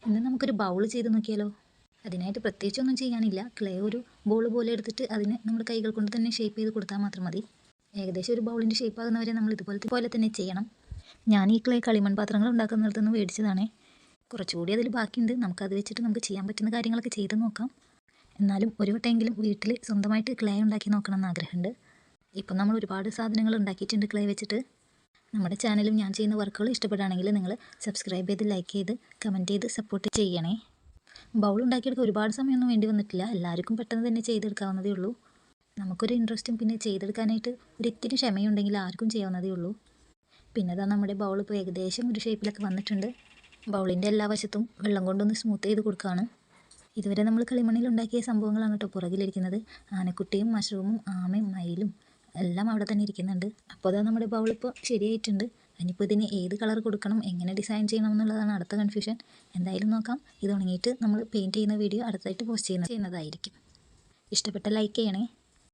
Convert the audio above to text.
ഇന്ന് നമുക്കൊരു ബൗൾ ചെയ്ത് നോക്കിയാലോ. അതിനായിട്ട് പ്രത്യേകിച്ചൊന്നും ചെയ്യാനില്ല. ക്ലേ ഒരു ബോൾ പോലെ എടുത്തിട്ട് അതിന് നമ്മുടെ കൈകൾ കൊണ്ട് തന്നെ ഷേപ്പ് ചെയ്ത് കൊടുത്താൽ മാത്രം മതി. ഏകദേശം ഒരു ബൗളിൻ്റെ ഷേപ്പ് ആകുന്നവരെ നമ്മൾ ഇതുപോലെ തന്നെ ചെയ്യണം. ഞാൻ ഈ ക്ലേ കളിമൺ പാത്രങ്ങൾ ഉണ്ടാക്കുന്നിടത്തുനിന്ന് മേടിച്ചതാണേ. കുറച്ചുകൂടി അതിൽ ബാക്കിയുണ്ട്. നമുക്കത് വെച്ചിട്ട് നമുക്ക് ചെയ്യാൻ പറ്റുന്ന കാര്യങ്ങളൊക്കെ ചെയ്ത് നോക്കാം. എന്നാലും ഒരു വട്ടമെങ്കിലും വീട്ടിൽ സ്വന്തമായിട്ട് ക്ലേ ഉണ്ടാക്കി നോക്കണം എന്ന് ആഗ്രഹമുണ്ട്. ഇപ്പം നമ്മൾ ഒരുപാട് സാധനങ്ങൾ ഉണ്ടാക്കിയിട്ടുണ്ട് ക്ലേ വെച്ചിട്ട്. നമ്മുടെ ചാനലും ഞാൻ ചെയ്യുന്ന വർക്കുകൾ ഇഷ്ടപ്പെടുകയാണെങ്കിൽ നിങ്ങൾ സബ്സ്ക്രൈബ് ചെയ്ത് ലൈക്ക് ചെയ്ത് കമൻറ്റ് ചെയ്ത് സപ്പോർട്ട് ചെയ്യണേ. ബൗൾ ഉണ്ടാക്കിയെടുക്കാൻ ഒരുപാട് സമയമൊന്നും വേണ്ടി വന്നിട്ടില്ല. എല്ലാവർക്കും പെട്ടെന്ന് തന്നെ ചെയ്തെടുക്കാവുന്നതേ ഉള്ളൂ. നമുക്കൊരു ഇൻട്രസ്റ്റും പിന്നെ ചെയ്തെടുക്കാനായിട്ട് ഒരിത്തിരി ക്ഷമയുണ്ടെങ്കിൽ ആർക്കും ചെയ്യാവുന്നതേ ഉള്ളൂ. പിന്നെ അതാ നമ്മുടെ ബൗൾ ഇപ്പോൾ ഏകദേശം ഒരു ഷേപ്പിലൊക്കെ വന്നിട്ടുണ്ട്. ബൗളിൻ്റെ എല്ലാ വശത്തും വെള്ളം കൊണ്ടൊന്ന് സ്മൂത്ത് ചെയ്ത് കൊടുക്കുകയാണ്. ഇതുവരെ നമ്മൾ കളിമണ്ണിൽ ഉണ്ടാക്കിയ സംഭവങ്ങളാണ് കേട്ടോ പുറകിലിരിക്കുന്നത്. ആനക്കുട്ടിയും മഷ്റൂമും ആമയും മയിലും എല്ലാം അവിടെ തന്നെ ഇരിക്കുന്നുണ്ട്. അപ്പോൾ അതാ നമ്മുടെ ബൗൾ ഇപ്പോൾ ശരിയായിട്ടുണ്ട്. ഇനിയിപ്പോൾ ഇതിന് ഏത് കളർ കൊടുക്കണം, എങ്ങനെ ഡിസൈൻ ചെയ്യണം എന്നുള്ളതാണ് അടുത്ത കൺഫ്യൂഷൻ. എന്തായാലും നോക്കാം. ഇത് ഉണങ്ങിയിട്ട് നമ്മൾ പെയിൻറ്റ് ചെയ്യുന്ന വീഡിയോ അടുത്തായിട്ട് പോസ്റ്റ് ചെയ്യുന്നതായിരിക്കും. ഇഷ്ടപ്പെട്ട ലൈക്ക് ചെയ്യണേ.